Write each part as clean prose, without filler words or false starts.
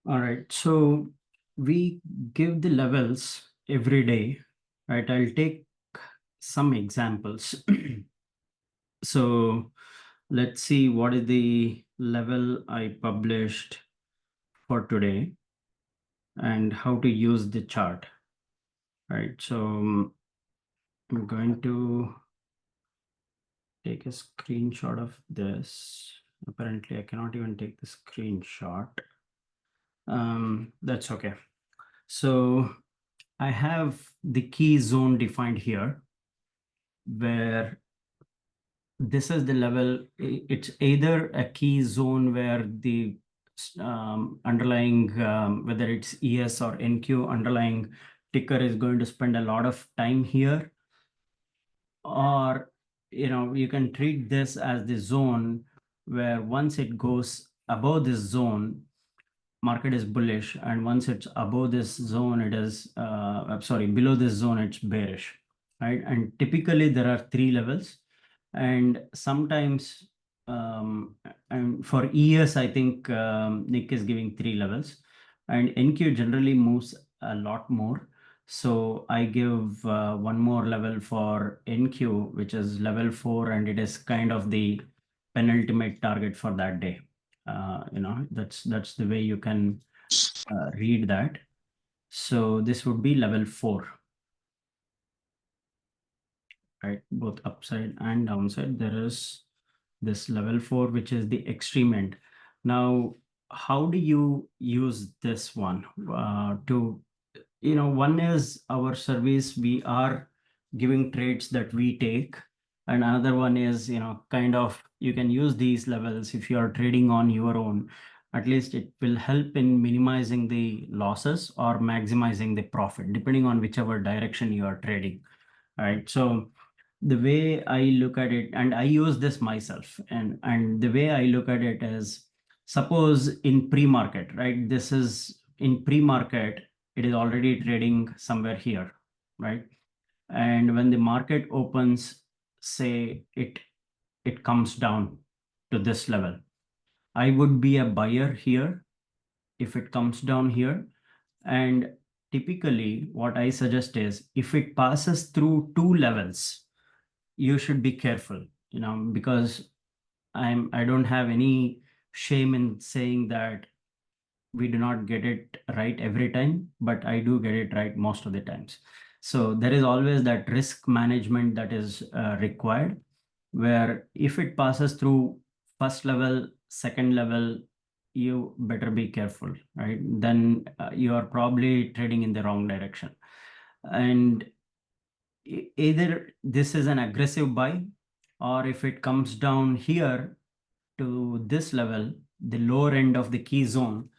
All right. So we give the levels every day, right? I'll take some examples. So let's see what is the level I published for today and how to use the chart, right? So I'm going to take a screenshot of this. Apparently, I cannot even take the screenshot. That's okay. So I have the key zone defined here, where this is the level. It's either a key zone where the underlying, whether it's ES or NQ underlying ticker is going to spend a lot of time here, or you can treat this as the zone where once it goes above this zone, market is bullish, and once it's above this zone, it is sorry, below this zone, it's bearish, right? And typically there are three levels, and sometimes and for ES, I think Nick is giving three levels, and NQ generally moves a lot more. So I give one more level for NQ, which is level 4, and it is kind of the penultimate target for that day. That's the way you can read that. So this would be level 4, right? Both upside and downside. There is this level 4, which is the extreme end. Now, how do you use this one to, one is our service. We are giving trades that we take. And another one is, kind of you can use these levels if you are trading on your own. At least it will help in minimizing the losses or maximizing the profit, depending on whichever direction you are trading. Right. So the way I look at it, and I use this myself, and the way I look at it is, suppose in pre-market, right? This is in pre-market, it is already trading somewhere here, right? And when the market opens, say it comes down to this level, I would be a buyer here if it comes down here. And typically what I suggest is, if it passes through two levels, you should be careful, because I don't have any shame in saying that we do not get it right every time, but I do get it right most of the times. So there is always that risk management that is required, where if it passes through first level, second level, you better be careful, right? Then you are probably trading in the wrong direction. And either this is an aggressive buy, or if it comes down here to this level, the lower end of the key zone,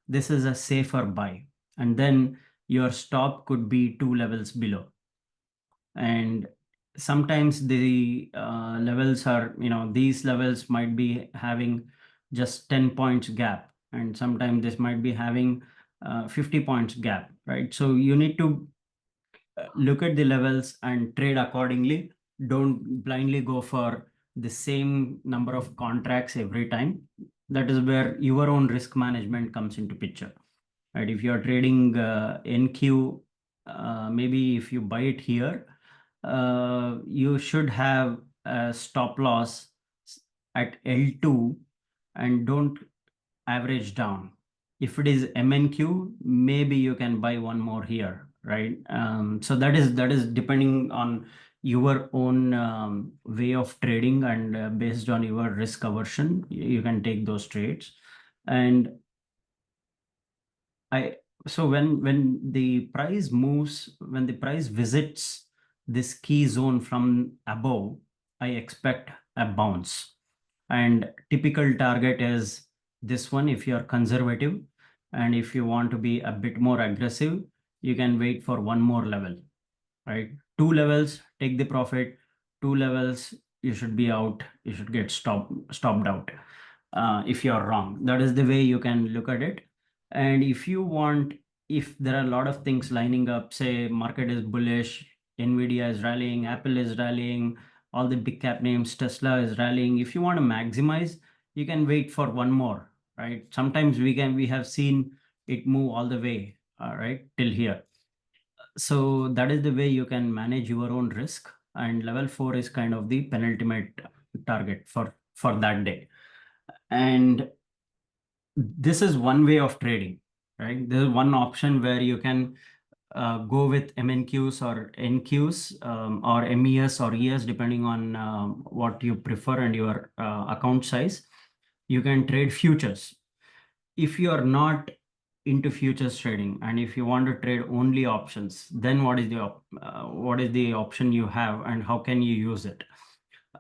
this is a safer buy. And then your stop could be two levels below. And sometimes the levels are, these levels might be having just 10 points gap, and sometimes this might be having 50 points gap, right? So you need to look at the levels and trade accordingly. Don't blindly go for the same number of contracts every time. That is where your own risk management comes into picture, right? If you're trading NQ, maybe if you buy it here, you should have a stop loss at L2, and don't average down. If it is MNQ, maybe you can buy one more here, right? So that is depending on your own way of trading, and based on your risk aversion, you can take those trades. And I so when the price moves, when the price visits this key zone from above, I expect a bounce. And typical target is this one if you're conservative. And if you want to be a bit more aggressive, you can wait for one more level, right? Two levels, take the profit. Two levels, you should be out. You should get stopped out. If you're wrong, that is the way you can look at it. And if you want, if there are a lot of things lining up, say market is bullish, Nvidia is rallying, Apple is rallying, all the big cap names, Tesla is rallying. If you want to maximize, you can wait for one more, right? Sometimes we have seen it move all the way, right, till here. So that is the way you can manage your own risk. And level 4 is kind of the penultimate target for that day. And this is one way of trading, right? There's one option where you can go with MNQs or NQs, or MES or ES, depending on what you prefer and your account size. You can trade futures. If you are not into futures trading and if you want to trade only options, then what is the option you have and how can you use it?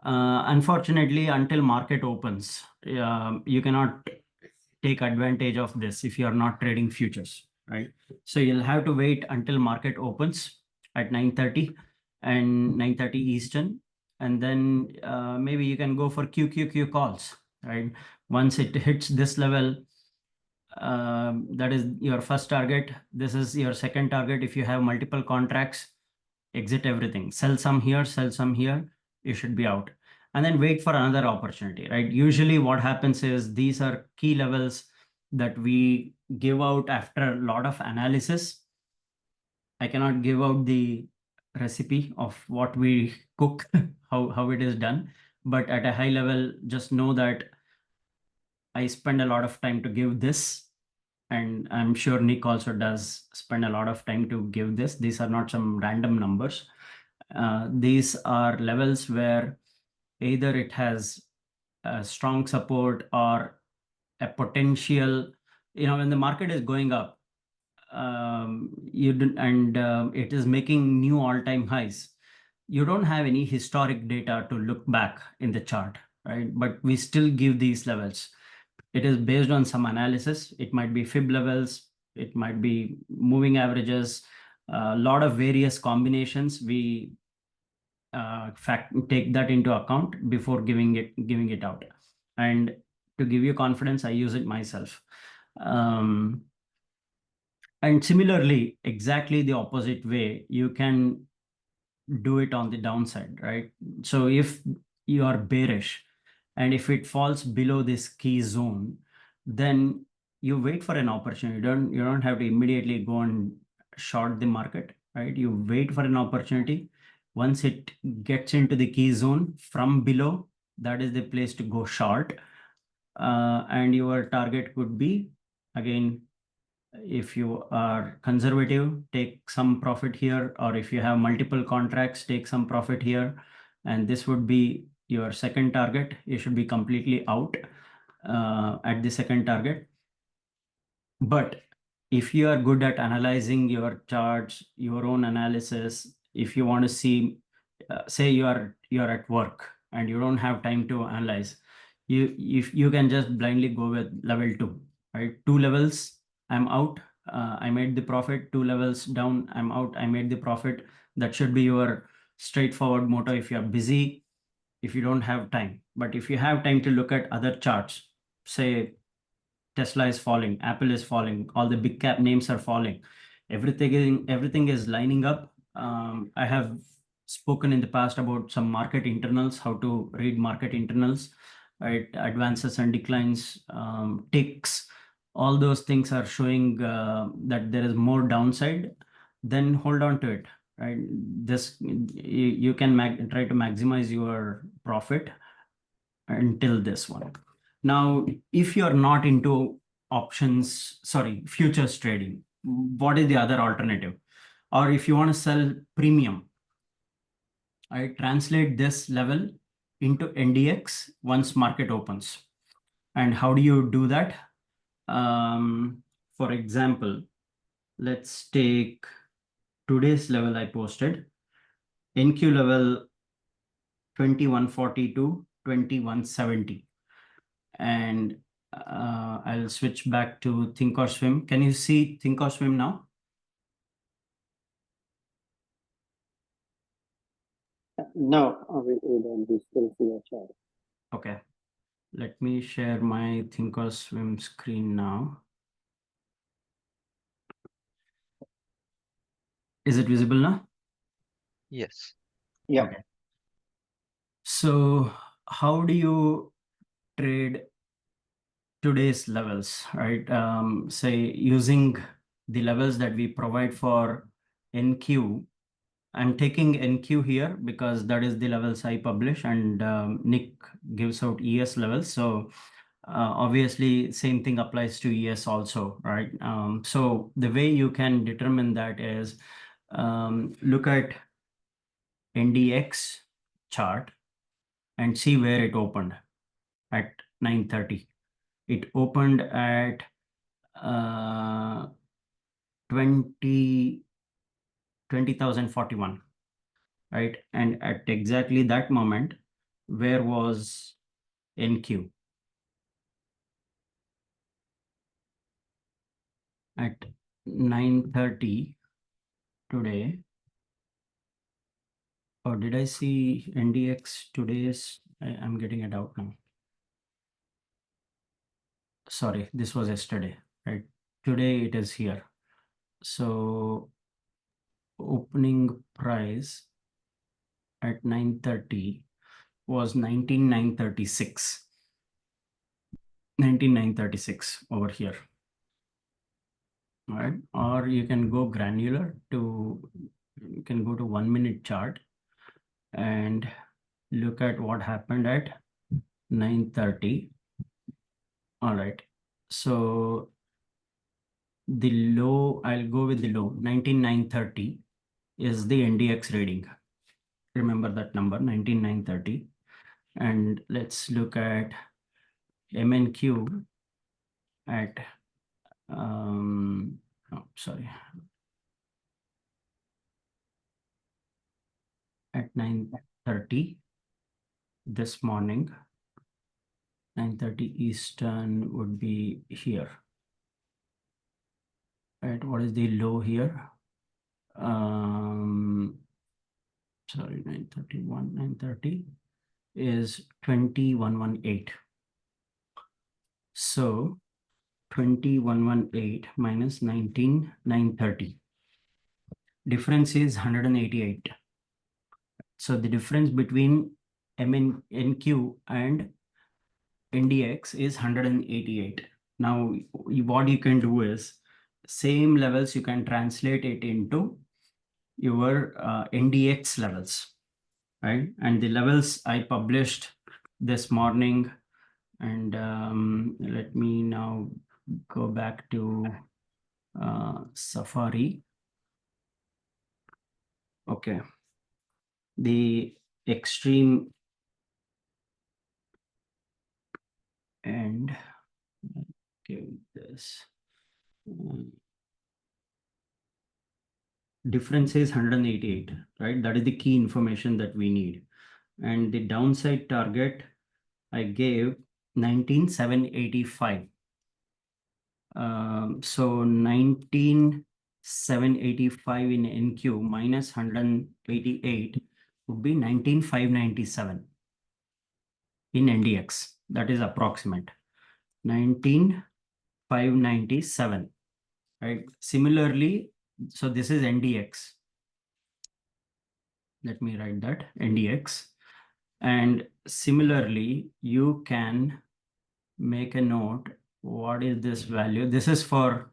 Unfortunately, until market opens, you cannot take advantage of this if you are not trading futures, right? So you'll have to wait until market opens at 9:30 and 9:30 Eastern, and then maybe you can go for QQQ calls, right? Once it hits this level, that is your first target. This is your second target. If you have multiple contracts, exit everything, sell some here, sell some here, you should be out. And then wait for another opportunity, right? Usually what happens is these are key levels that we give out after a lot of analysis. I cannot give out the recipe of what we cook, how it is done. But at a high level, just know that I spend a lot of time to give this. And I'm sure Nick also does spend a lot of time to give this. These are not some random numbers. These are levels where either it has a strong support or a potential, when the market is going up, it is making new all-time highs. You don't have any historic data to look back in the chart, right? But we still give these levels. It is based on some analysis. It might be fib levels, it might be moving averages, a lot of various combinations. We take that into account before giving it out. And to give you confidence, I use it myself. And similarly, exactly the opposite way, you can do it on the downside, right? So if you are bearish and if it falls below this key zone, then you wait for an opportunity. You don't have to immediately go and short the market, right? You wait for an opportunity. Once it gets into the key zone from below, that is the place to go short. And your target could be, again, if you are conservative, take some profit here, or if you have multiple contracts, take some profit here. And this would be your second target. You should be completely out at the second target. But if you are good at analyzing your charts, your own analysis, if you want to see, say you're at work and you don't have time to analyze, if you can just blindly go with level 2, right? 2 levels, I'm out. I made the profit. 2 levels down, I'm out. I made the profit. That should be your straightforward motto if you're busy, if you don't have time. But if you have time to look at other charts, say Tesla is falling, Apple is falling, all the big cap names are falling. Everything is lining up. I have spoken in the past about some market internals, how to read market internals, right? Advances and declines, ticks, all those things are showing that there is more downside. Then hold on to it, right? This you can try to maximize your profit until this one. Now, if you're not into futures trading, what is the other alternative? Or if you want to sell premium, I translate this level into NDX once market opens. And how do you do that? For example, let's take today's level I posted, NQ level 2142, 2170. And I'll switch back to Thinkorswim. Can you see Thinkorswim now? No, we don't. We still see a chart. Okay. Let me share my Thinkorswim screen now. Is it visible now? Yes. Yeah. Okay. So how do you trade today's levels, right? Say using the levels that we provide for NQ. I'm taking NQ here because that is the levels I publish, and Nick gives out ES levels. So obviously same thing applies to ES also, right? So the way you can determine that is look at NDX chart and see where it opened at 9:30. It opened at 20,041, right? And at exactly that moment, where was NQ? At 9:30 today. Or did I see NDX today's? I'm getting it out now. Sorry, this was yesterday, right? Today it is here. So opening price at 9:30 was 19,936. 19,936 over here. All right, or you can go granular to, you can go to 1 minute chart and look at what happened at 9:30. All right, so the low, I'll go with the low, 19,930 is the NDX reading. Remember that number, 19,930. And let's look at MNQ at, sorry, at 9:30 this morning. 9:30 Eastern would be here. Right, what is the low here? Sorry, 9:31, 9:30 is 20,118. So 20,118 minus 19,930. Difference is 188. So the difference between NQ and NDX is 188. Now, what you can do is same levels, you can translate it into your NDX levels, right? And the levels I published this morning, and let me now go back to Safari. Okay. The extreme end, give this. Difference is 188, right? That is the key information that we need. And the downside target, I gave 19,785. So 19,785 in NQ minus 188 would be 19,597 in NDX. That is approximate. 19,597, right? Similarly, so this is NDX. Let me write that, NDX. And similarly, you can make a note. What is this value? This is for,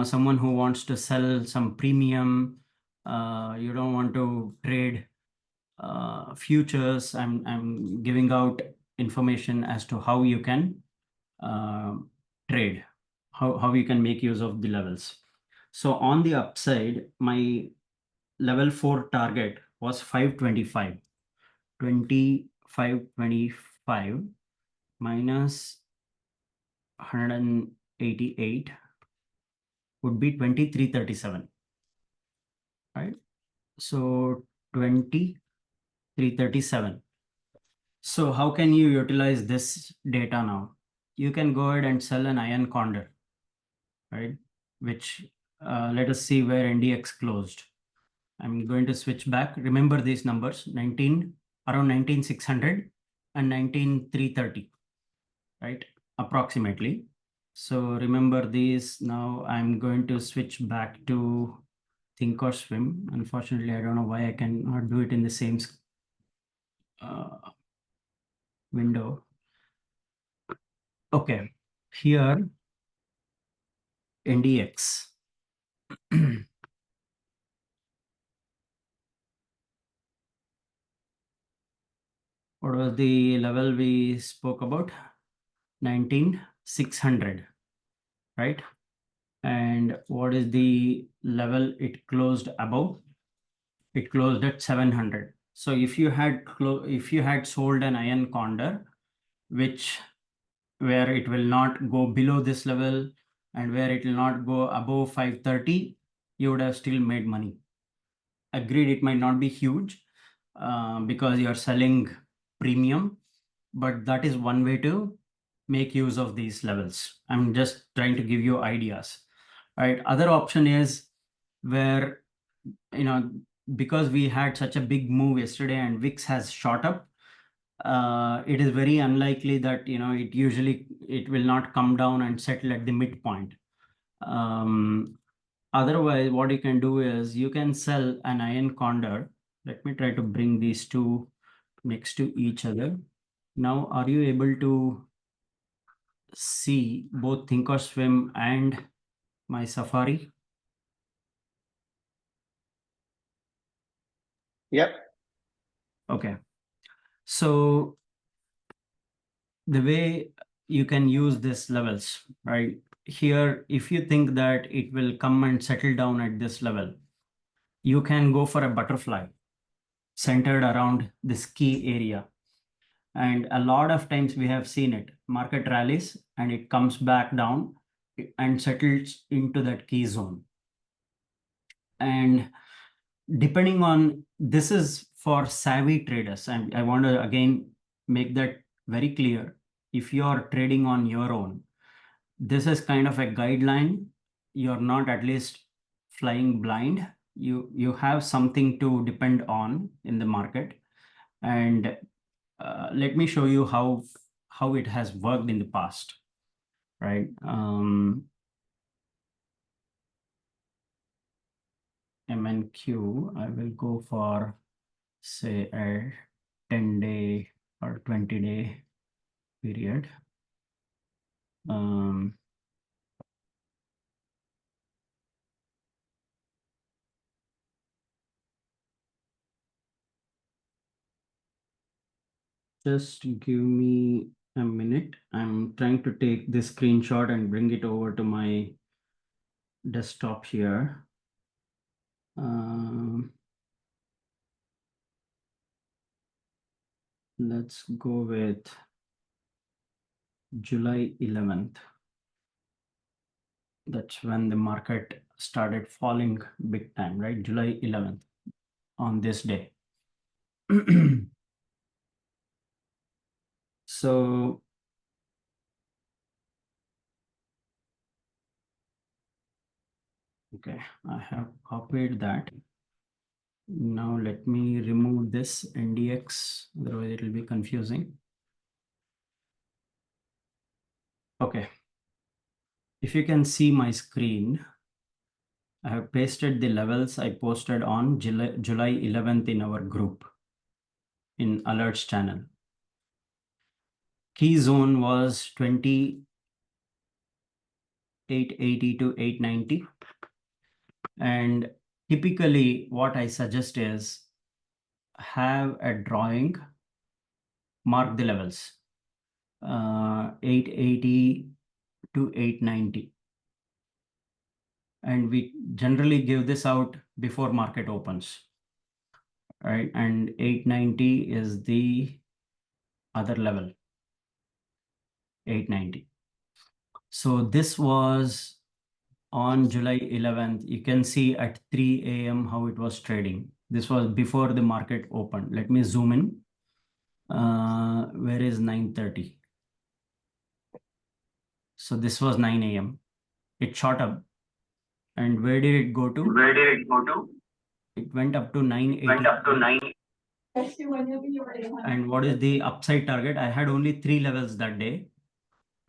someone who wants to sell some premium. You don't want to trade futures. I'm giving out information as to how you can trade, how you can make use of the levels. So on the upside, my level 4 target was 525. 2525 minus 188 would be 2337, right? So 2337. So how can you utilize this data now? You can go ahead and sell an iron condor, right? Which let us see where NDX closed. I'm going to switch back. Remember these numbers, around 19,600 and 19,330, right? Approximately. So remember these. Now I'm going to switch back to Thinkorswim. Unfortunately, I don't know why I cannot do it in the same window. Okay. here NDX. What was the level we spoke about? 19,600, right? And what is the level it closed above? It closed at 700. So if you had sold an iron condor, where it will not go below this level and where it will not go above 530, you would have still made money. Agreed, it might not be huge because you're selling premium, but that is one way to make use of these levels. I'm just trying to give you ideas. Right. Other option is where, because we had such a big move yesterday and VIX has shot up, it is very unlikely that, it will not come down and settle at the midpoint. Otherwise, what you can do is you can sell an iron condor. Let me try to bring these two next to each other. Now, are you able to see both Thinkorswim and my Safari? Yep. Okay. So the way you can use these levels, right? Here, if you think that it will come and settle down at this level, you can go for a butterfly centered around this key area. And a lot of times we have seen it, market rallies and it comes back down and settles into that key zone. And depending on, this is for savvy traders. And I want to again make that very clear. If you are trading on your own, this is kind of a guideline. You're not at least flying blind. You have something to depend on in the market. And let me show you how it has worked in the past, right? MNQ, I will go for, say, a 10-day or 20-day period. Just give me a minute. I'm trying to take this screenshot and bring it over to my desktop here. Let's go with July 11th. That's when the market started falling big time, right? July 11th on this day. So okay, I have copied that. Now let me remove this NDX, otherwise it will be confusing. Okay. If you can see my screen, I have pasted the levels I posted on July 11th in our group in alerts channel. Key zone was 2880 to 890. And typically what I suggest is have a drawing, mark the levels, 880 to 890. And we generally give this out before market opens, right? And 890 is the other level, 890. So this was on July 11th. You can see at 3 a.m. how it was trading. This was before the market opened. Let me zoom in. Where is 9:30? So this was 9 a.m. It shot up. And where did it go to? It went up to 980. And what is the upside target? I had only 3 levels that day.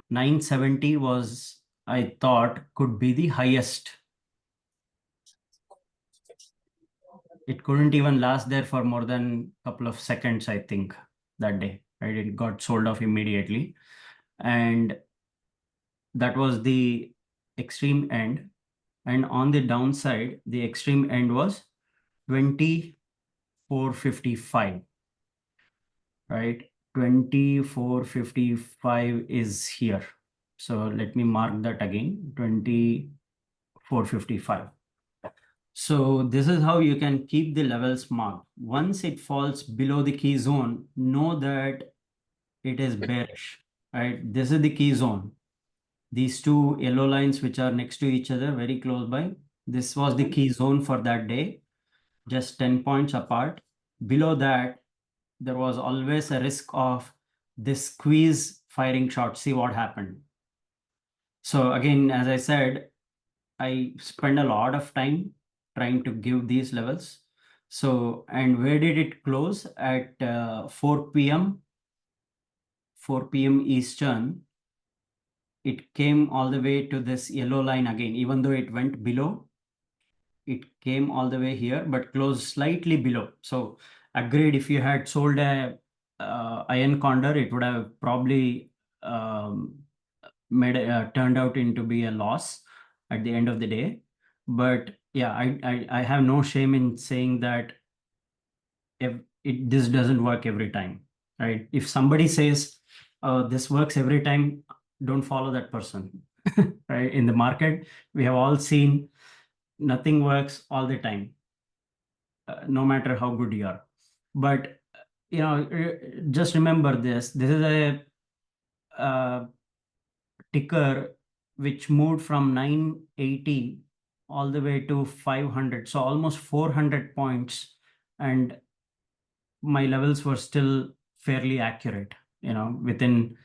970 was, I thought, could be the highest. It couldn't even last there for more than a couple of seconds, I think, that day, right? It got sold off immediately. And that was the extreme end, and on the downside, the extreme end was 2455, right? 2455 is here. So let me mark that again, 2455. So this is how you can keep the levels marked. Once it falls below the key zone, know that it is bearish, right? This is the key zone. These two yellow lines which are next to each other, very close by, this was the key zone for that day, just 10 points apart. Below that, there was always a risk of this squeeze firing short. See what happened. So again, as I said, I spend a lot of time trying to give these levels. So, and where did it close? At 4 p.m. 4 p.m. Eastern. It came all the way to this yellow line again, even though it went below. It came all the way here, but closed slightly below. So agreed, if you had sold a iron condor, it would have probably turned out into be a loss at the end of the day. But yeah, I have no shame in saying that if this doesn't work every time, right? If somebody says this works every time, don't follow that person. Right? In the market, we have all seen nothing works all the time, no matter how good you are. But just remember this. This is a ticker which moved from 980 all the way to 500, so almost 400 points, and my levels were still fairly accurate. Within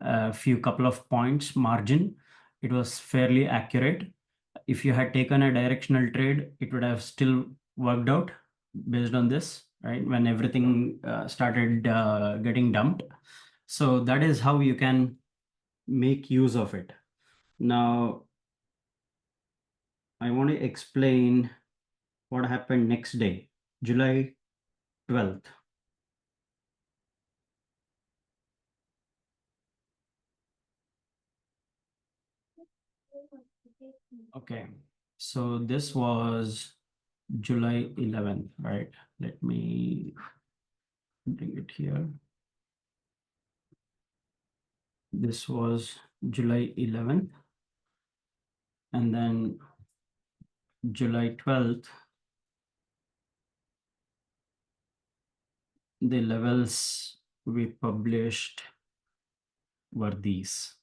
a few couple of points margin, it was fairly accurate. If you had taken a directional trade, it would have still worked out based on this, right? When everything started getting dumped. So that is how you can make use of it. Now, I want to explain what happened next day, July 12th. Okay, so this was July 11th, right? Let me bring it here. This was July 11th, and then July 12th, the levels we published were these.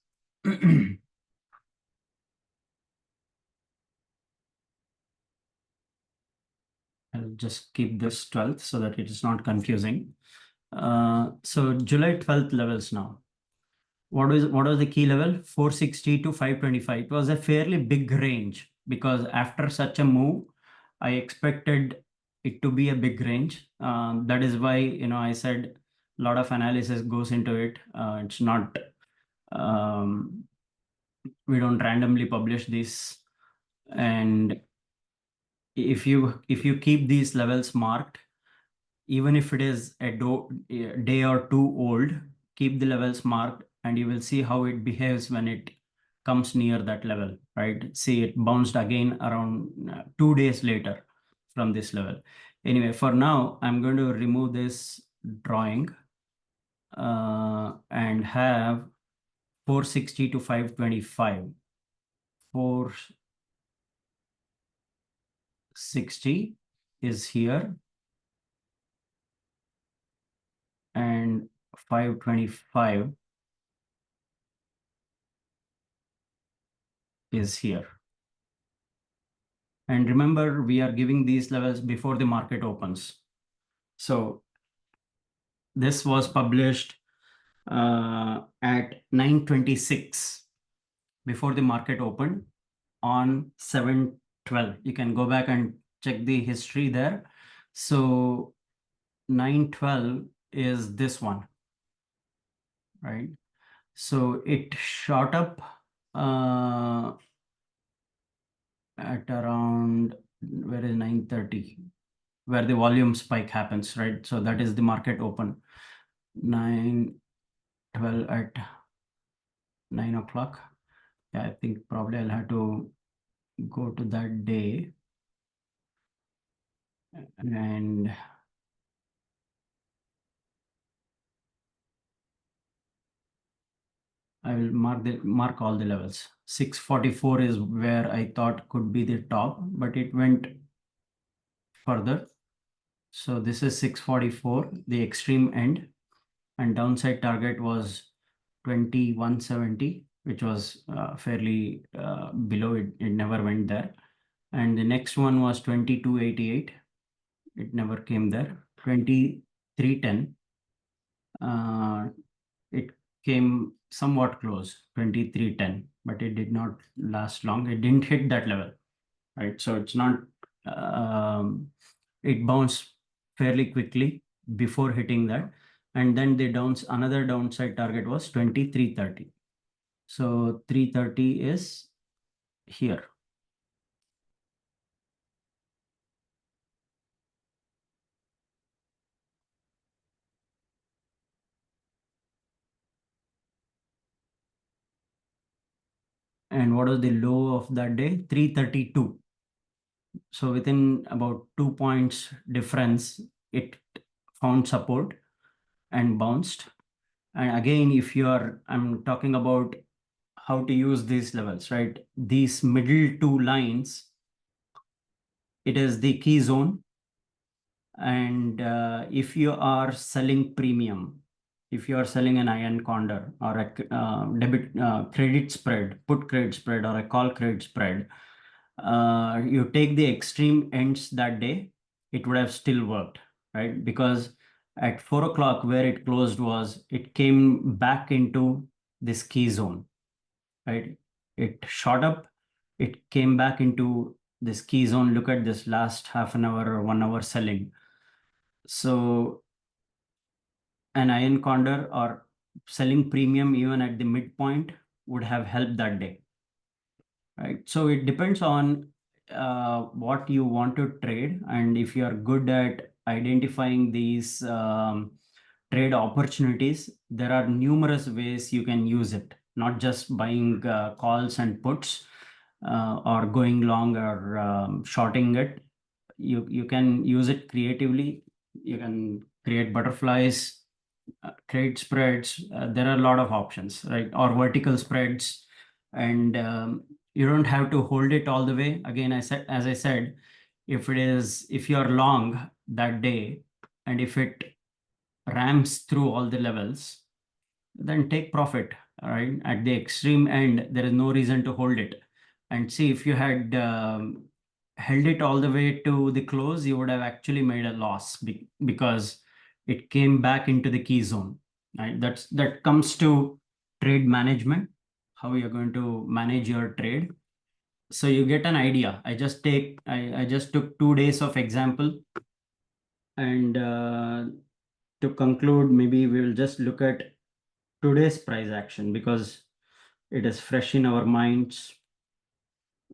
I'll just keep this 12th so that it is not confusing. So July 12th levels now. What was the key level? 460 to 525. It was a fairly big range because after such a move, I expected it to be a big range. That is why I said a lot of analysis goes into it. It's not we don't randomly publish this, and if you keep these levels marked, even if it is a day or two old, keep the levels marked and you will see how it behaves when it comes near that level, right? See, it bounced again around 2 days later from this level. Anyway, for now, I'm going to remove this drawing and have 460 to 525. 460 is here, and 525 is here. And remember, we are giving these levels before the market opens. So this was published at 9:26 before the market opened on 7/12. You can go back and check the history there. So 9/12 is this one, right? So it shot up at around, where is 9:30, where the volume spike happens, right? So that is the market open. 9:12 at 9 o'clock. Yeah, I think probably I'll have to go to that day and I will mark all the levels. 644 is where I thought could be the top, but it went further. So this is 644, the extreme end, and downside target was 2170, which was fairly below it. It never went there. And the next one was 2288. It never came there. 2310. It came somewhat close, 2310, but it did not last long. It didn't hit that level, right? So it's not, it bounced fairly quickly before hitting that. And then another downside target was 2330. So 330 is here. And what was the low of that day? 332. So within about 2 points difference, it found support and bounced. And again, I'm talking about how to use these levels, right? These middle two lines, it is the key zone. And if you are selling premium, if you are selling an iron condor or a credit spread, put credit spread or a call credit spread, you take the extreme ends that day, it would have still worked, right? Because at 4 o'clock where it closed it came back into this key zone, right? It shot up, it came back into this key zone. Look at this last half an hour or 1 hour selling. So an iron condor or selling premium even at the midpoint would have helped that day, right? So it depends on what you want to trade, and if you are good at identifying these trade opportunities, there are numerous ways you can use it, not just buying calls and puts or going long or shorting it. You can use it creatively. You can create butterflies, trade spreads. There are a lot of options, right? Or vertical spreads, and you don't have to hold it all the way. Again, as I said, if you are long that day, and if it rams through all the levels, then take profit. All right, at the extreme end, there is no reason to hold it. And see, if you had held it all the way to the close, you would have actually made a loss because it came back into the key zone. Right, that comes to trade management, how you're going to manage your trade. So you get an idea. I just took 2 days of example, and to conclude, maybe we will just look at today's price action because it is fresh in our minds.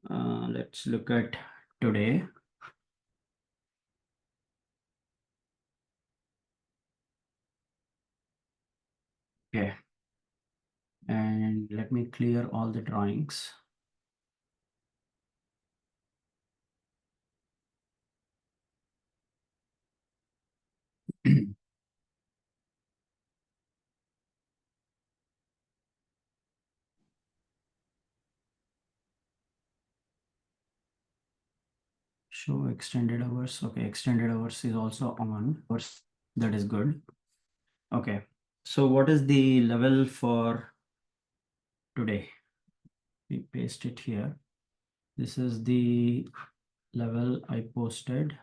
Let's look at today. Okay. And let me clear all the drawings. Show extended hours. Okay, extended hours is also on. That is good. Okay. So what is the level for today? We paste it here. This is the level I posted.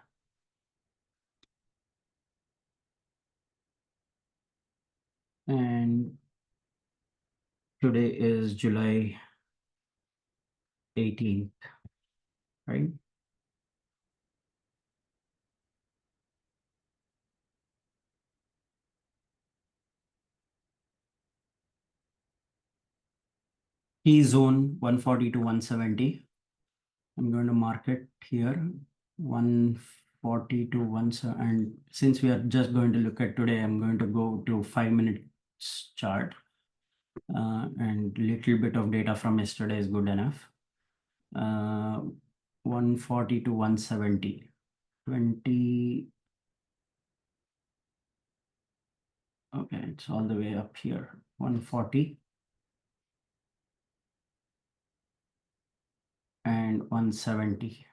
And today is July 18th, right? Key zone 140 to 170. I'm going to mark it here 140 to 170. And since we are just going to look at today, I'm going to go to 5 minutes chart. and little bit of data from yesterday is good enough. 140 to 170, 20. Okay, it's all the way up here, 140 and 170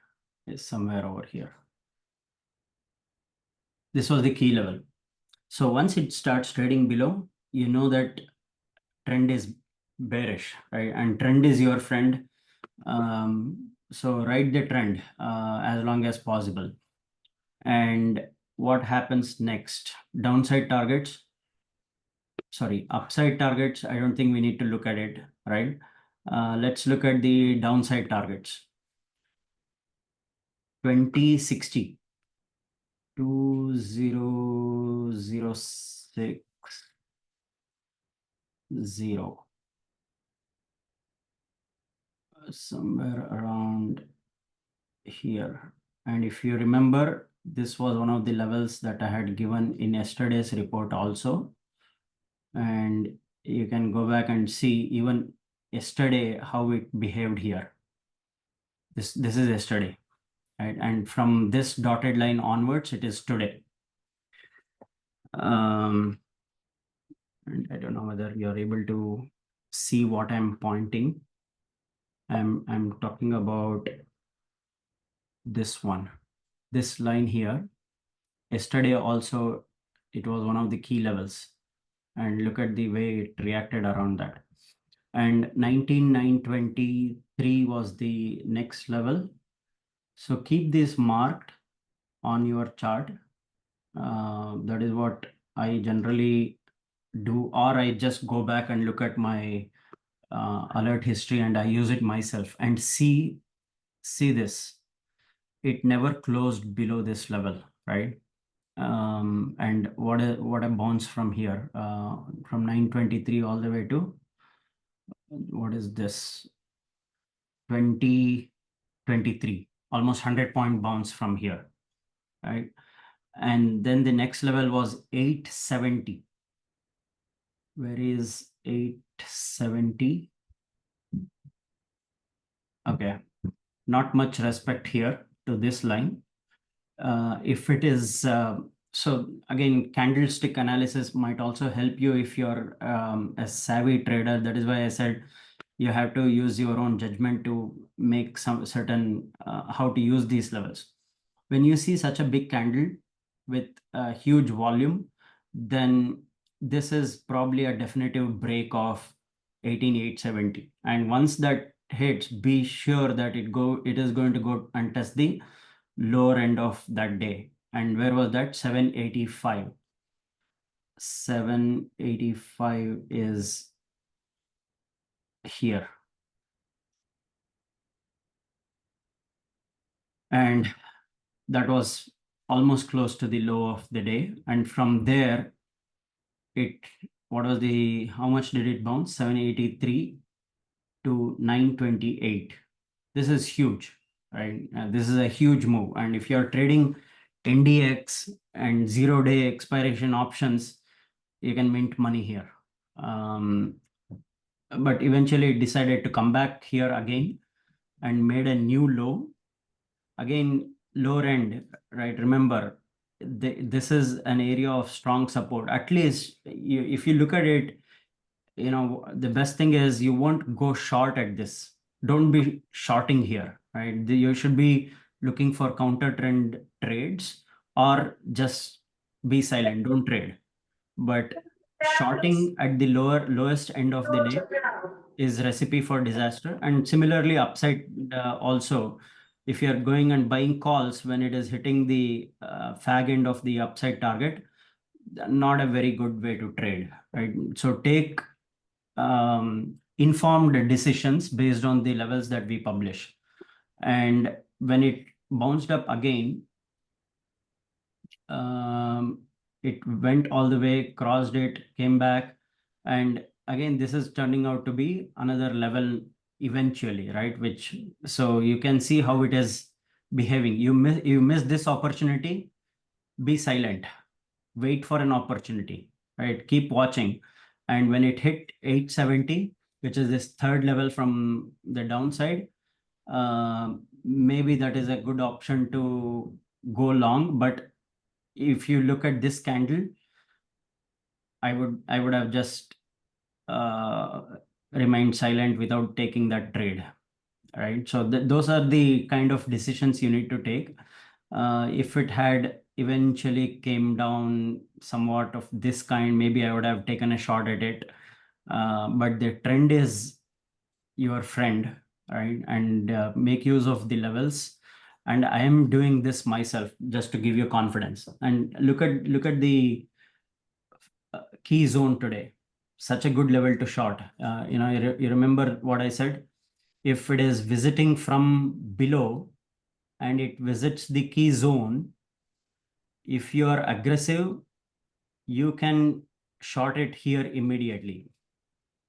is somewhere over here. This was the key level. So once it starts trading below, you know that trend is bearish, right? And trend is your friend. So ride the trend as long as possible. And what happens next? Downside targets. Sorry, upside targets. I don't think we need to look at it, right? Let's look at the downside targets. 2060. 2006. 0. Somewhere around here. And if you remember, this was one of the levels that I had given in yesterday's report also. And you can go back and see even yesterday how it behaved here. This is yesterday, right? And from this dotted line onwards, it is today. And I don't know whether you're able to see what I'm pointing. I'm talking about this one, this line here. Yesterday also, it was one of the key levels. And look at the way it reacted around that. And 19,923 was the next level. So keep this marked on your chart. That is what I generally do, or I just go back and look at my alert history and I use it myself and see this. It never closed below this level, right? And what a bounce from here, from 923 all the way to, what is this, 2023, almost 100-point bounce from here, right? And then the next level was 870. Where is 870? Okay, not much respect here to this line. If it is, so again, candlestick analysis might also help you if you're a savvy trader. That is why I said you have to use your own judgment to make some certain how to use these levels. When you see such a big candle with a huge volume, then this is probably a definitive break of 18,870. And once that hits, be sure that it is going to go and test the lower end of that day. And where was that? 785. 785 is here. And that was almost close to the low of the day. And from there, how much did it bounce? 783 to 928. This is huge, right? This is a huge move. And if you're trading NDX and 0-day expiration options, you can mint money here. But eventually it decided to come back here again and made a new low. Again, lower end, right? Remember, this is an area of strong support. At least if you look at it, the best thing is you won't go short at this. Don't be shorting here, right? You should be looking for counter trend trades or just be silent, don't trade. But shorting at the lowest end of the day is recipe for disaster. And similarly, upside also, if you're going and buying calls when it is hitting the fag end of the upside target, not a very good way to trade, right? So take informed decisions based on the levels that we publish. And when it bounced up again, it went all the way, crossed it, came back. And again, this is turning out to be another level eventually, right? So you can see how it is behaving. You miss this opportunity, be silent, wait for an opportunity, right? Keep watching. And when it hit 870, which is this third level from the downside, maybe that is a good option to go long. But if you look at this candle, I would have just remained silent without taking that trade. Right. So those are the kind of decisions you need to take. If it had eventually came down somewhat of this kind, maybe I would have taken a shot at it. But the trend is your friend, right? And make use of the levels. And I am doing this myself just to give you confidence. And look at the key zone today. Such a good level to short. You remember what I said? If it is visiting from below and it visits the key zone, if you are aggressive, you can short it here immediately,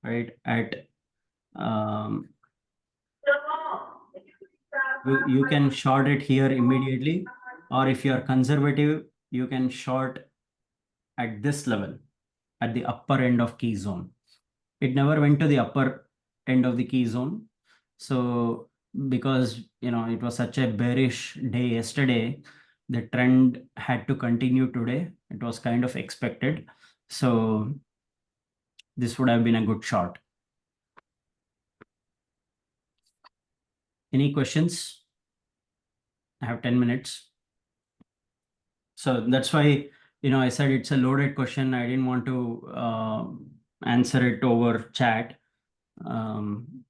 right? You can short it here immediately, or if you are conservative, you can short at this level, at the upper end of key zone. It never went to the upper end of the key zone. So because it was such a bearish day yesterday, the trend had to continue today. It was kind of expected. So this would have been a good shot. Any questions? I have 10 minutes. So that's why, I said it's a loaded question. I didn't want to answer it over chat.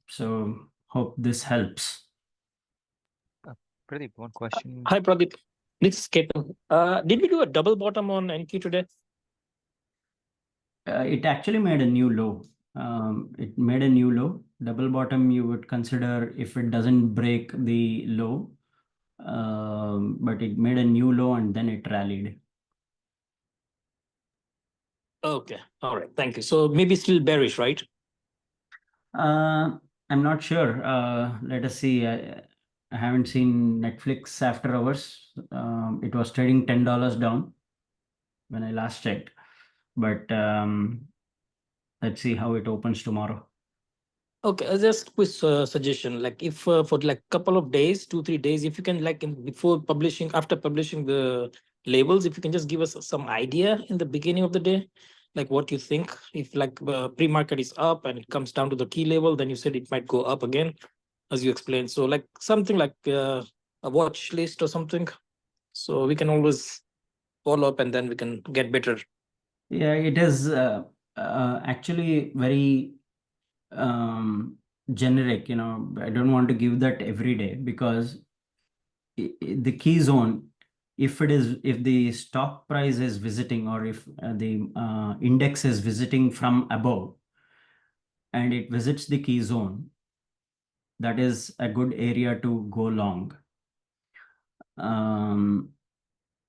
So hope this helps. Pradeep, one question. Hi, Pradeep. This is Ketan. Did we do a double bottom on NQ today? It actually made a new low. It made a new low. Double bottom you would consider if it doesn't break the low. But it made a new low and then it rallied. Okay. All right. Thank you. So maybe still bearish, right? I'm not sure. Let us see. I haven't seen Netflix after hours. It was trading $10 down when I last checked. But let's see how it opens tomorrow. Okay, just quick suggestion. Like if for like couple of days, 2-3 days, if you can after publishing the labels, if you can just give us some idea in the beginning of the day, like what you think. If like pre-market is up and it comes down to the key level, then you said it might go up again, as you explained. So like something like a watch list or something. So we can always follow up and then we can get better. Yeah, it is actually very generic. I don't want to give that every day because the key zone, if the stock price is visiting, or if the index is visiting from above and it visits the key zone, that is a good area to go long.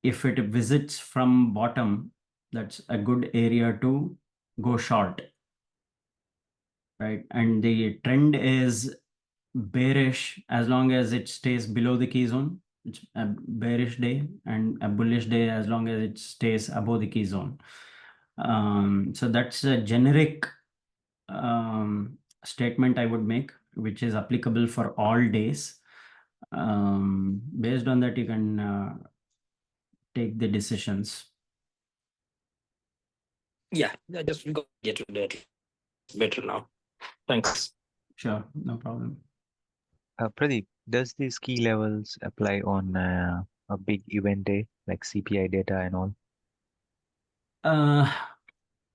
If it visits from bottom, that's a good area to go short, right? And the trend is bearish as long as it stays below the key zone. It's a bearish day, and a bullish day as long as it stays above the key zone. So that's a generic statement I would make, which is applicable for all days. Based on that, you can take the decisions. Yeah, I just got get to that better now. Thanks. Sure, no problem. Pradeep, does these key levels apply on a big event day like CPI data and all?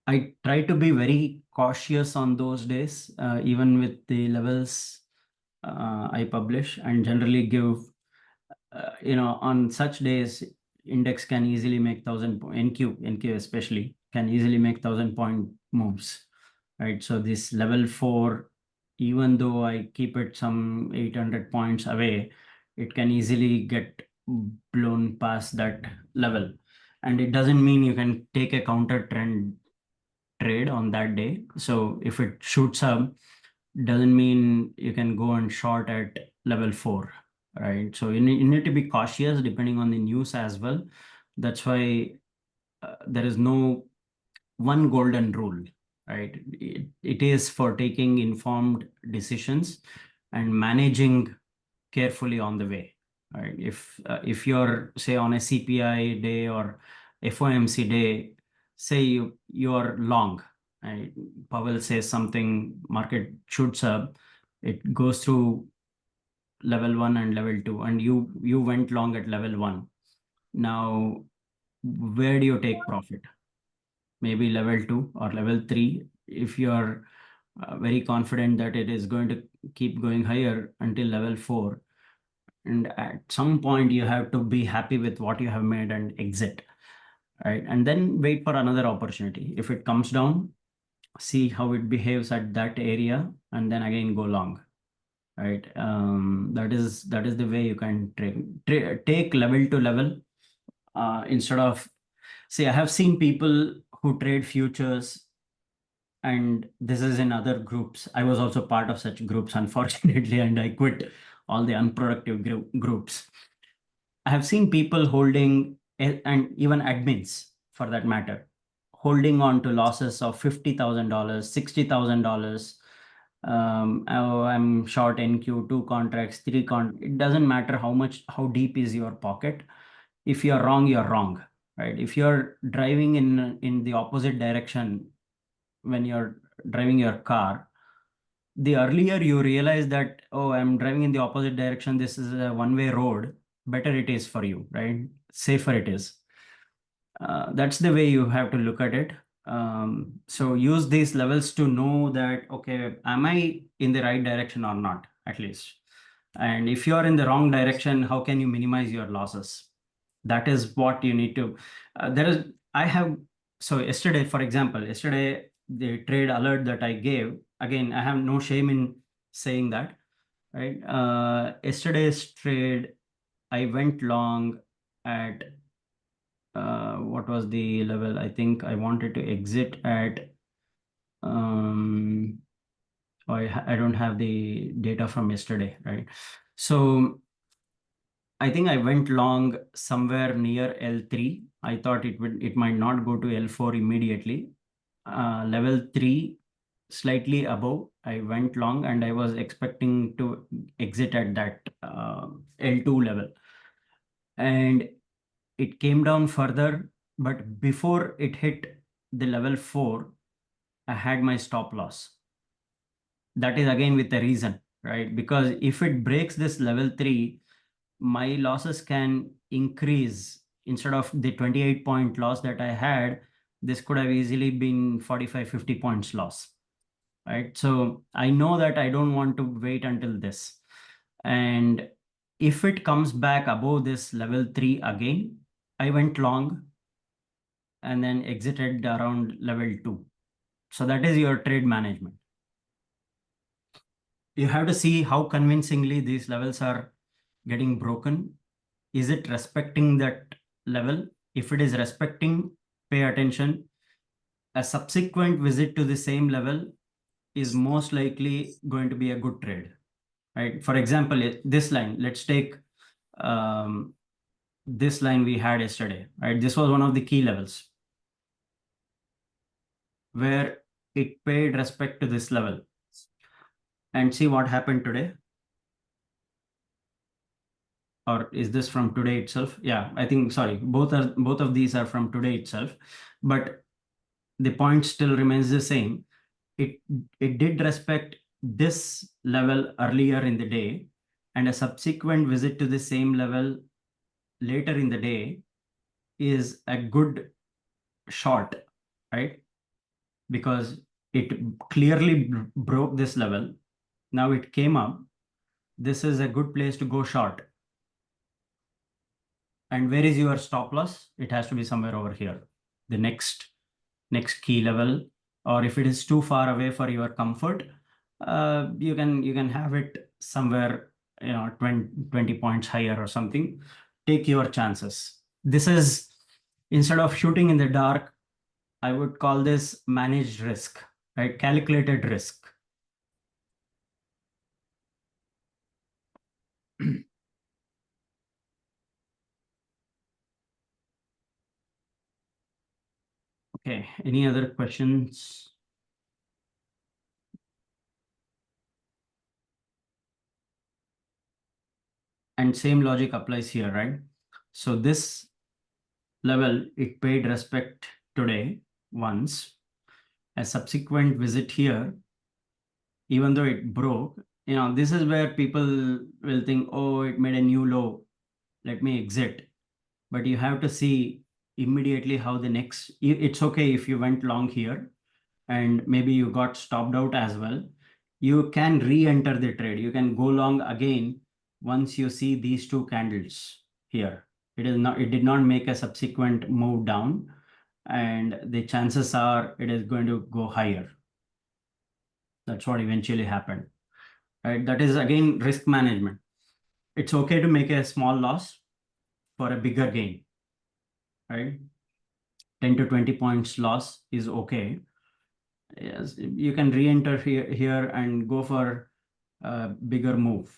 I try to be very cautious on those days, even with the levels I publish, and generally give, on such days, index can easily make 1,000 NQ especially can easily make 1,000-point moves, right? So this level 4, even though I keep it some 800 points away, it can easily get blown past that level. And it doesn't mean you can take a counter trend trade on that day. So if it shoots up, doesn't mean you can go and short at level 4, right? So you need to be cautious depending on the news as well. That's why there is no one golden rule, right? It is for taking informed decisions and managing carefully on the way, right? If you're say on a CPI day or FOMC day, say you're long, right? Powell says something, market shoots up, it goes through level 1 and level 2, and you went long at level 1. Now, where do you take profit? Maybe level 2 or level 3 if you're very confident that it is going to keep going higher until level 4, and at some point you have to be happy with what you have made and exit, right? And then wait for another opportunity. If it comes down, see how it behaves at that area, and then again go long, right? That is the way you can take level to level, instead of, see, I have seen people who trade futures, and this is in other groups. I was also part of such groups, unfortunately, and I quit all the unproductive groups. I have seen people holding, and even admins for that matter, holding on to losses of $50,000, $60,000. Oh, I'm short NQ, 2 contracts, 3 it doesn't matter how deep is your pocket. If you're wrong, right? If you're driving in the opposite direction when you're driving your car, the earlier you realize that, oh, I'm driving in the opposite direction, this is a one-way road, better it is for you, right? Safer it is. That's the way you have to look at it. So use these levels to know that, okay, am I in the right direction or not, at least? And if you're in the wrong direction, how can you minimize your losses? That is what you need to, so yesterday, for example, the trade alert that I gave, again, I have no shame in saying that, right? Yesterday's trade, I went long at, what was the level? I think I wanted to exit at, I don't have the data from yesterday, right? So I think I went long somewhere near L3. I thought it might not go to L4 immediately. Level 3, slightly above, I went long, and I was expecting to exit at that L2 level. And it came down further, but before it hit the level 4, I had my stop loss. That is again with a reason, right? Because if it breaks this level 3, my losses can increase. Instead of the 28-point loss that I had, this could have easily been 45, 50 points loss, right? So I know that I don't want to wait until this. And if it comes back above this level 3 again, I went long and then exited around level 2. So that is your trade management. You have to see how convincingly these levels are getting broken. Is it respecting that level? If it is respecting, pay attention. A subsequent visit to the same level is most likely going to be a good trade, right? For example, this line, let's take this line we had yesterday, right? This was one of the key levels where it paid respect to this level. And see what happened today. Or is this from today itself? Yeah, I think, sorry, both of these are from today itself, but the point still remains the same. It did respect this level earlier in the day, and a subsequent visit to the same level later in the day is a good short, right? Because it clearly broke this level. Now it came up. This is a good place to go short. And where is your stop loss? It has to be somewhere over here, the next key level. Or if it is too far away for your comfort, you can have it somewhere, 20 points higher or something. Take your chances. This is, instead of shooting in the dark, I would call this managed risk, right? Calculated risk. Okay, any other questions? And same logic applies here, right? So this level, it paid respect today once. A subsequent visit here, even though it broke, this is where people will think, oh, it made a new low, let me exit. But you have to see immediately how the next, it's okay if you went long here and maybe you got stopped out as well. You can re-enter the trade. You can go long again once you see these two candles here. It did not make a subsequent move down, and the chances are it is going to go higher. That's what eventually happened, right? That is again risk management. It's okay to make a small loss for a bigger gain, right? 10 to 20 points loss is okay. Yes, you can re-enter here and go for a bigger move.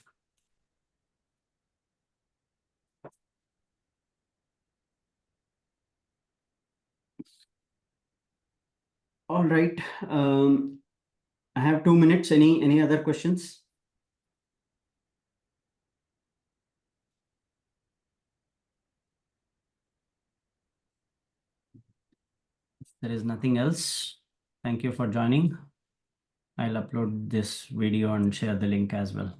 All right. I have 2 minutes. Any other questions? If there is nothing else, thank you for joining. I'll upload this video and share the link as well.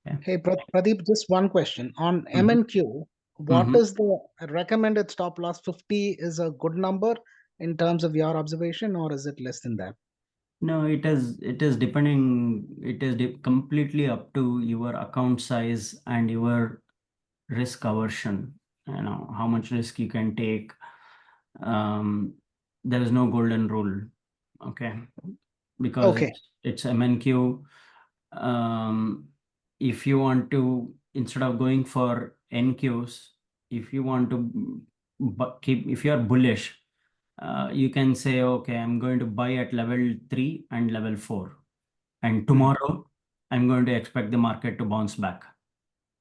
Okay. Hey, Pradeep, just one question. On MNQ, what is the recommended stop loss? 50 is a good number in terms of your observation, or is it less than that? No, it is depending, it is completely up to your account size and your risk aversion, how much risk you can take. There is no golden rule, okay? Because Okay. it's MNQ. If you want to, instead of going for NQs, if you want to if you are bullish, you can say, okay, I'm going to buy at level 3 and level 4. And tomorrow, I'm going to expect the market to bounce back.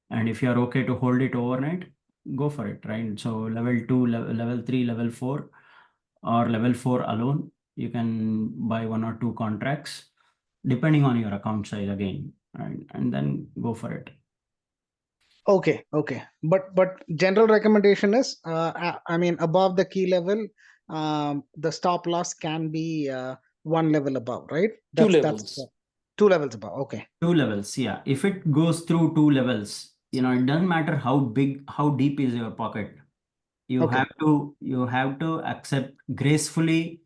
And if you're okay to hold it overnight, go for it, right? So level 2, level 3, level 4, or level 4 alone, you can buy 1 or 2 contracts, depending on your account size again, right? And then go for it. Okay. But general recommendation is, I mean, above the key level, the stop loss can be 1 level above, right? Two That's levels. 2 levels above. Okay. 2 levels, yeah. If it goes through 2 levels, it doesn't matter how deep is your pocket. You Okay. have to accept gracefully,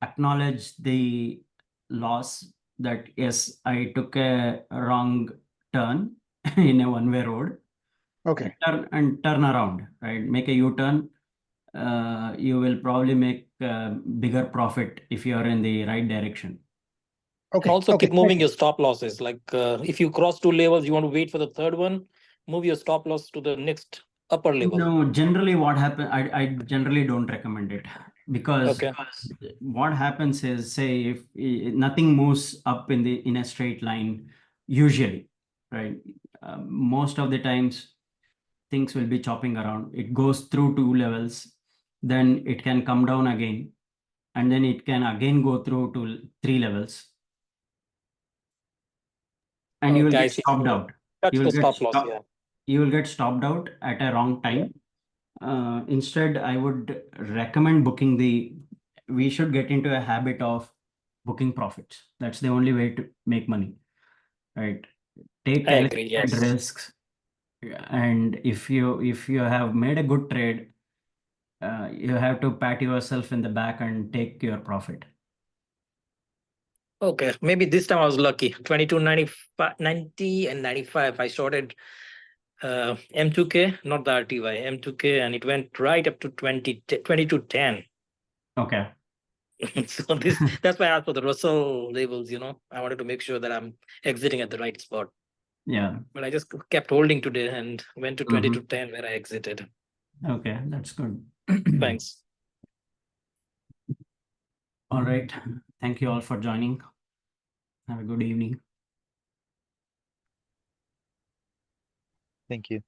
acknowledge the loss that yes, I took a wrong turn in a one-way road. Okay. Turn around, right? Make a U-turn. You will probably make bigger profit if you are in the right direction. Okay. Also Okay. keep moving your stop losses. Like if you cross 2 levels, you want to wait for the third one, move your stop loss to the next upper level. No, generally what happens, I generally don't recommend it because Okay. what happens is, say if nothing moves up in a straight line, usually, right? Most of the times things will be chopping around. It goes through 2 levels, then it can come down again, and then it can again go through to 3 levels. And you will Okay, I get see. stopped out. That's You the will get stop loss, yeah. You will get stopped out at a wrong time. Instead, I would recommend we should get into a habit of booking profits. That's the only way to make money, right? Take I agree, calculated yes. risks. And if you have made a good trade, you have to pat yourself in the back and take your profit. Okay, maybe this time I was lucky. 22.90 and 95. I shorted M2K, not the RTY, M2K, and it went right up to 22.10. Okay. So that's why I asked for the Russell labels, I wanted to make sure that I'm exiting at the right spot. Yeah. But I just kept holding today and went to 22.10 where I exited. Okay, that's good. Thanks. All right. Thank you all for joining. Have a good evening. Thank you.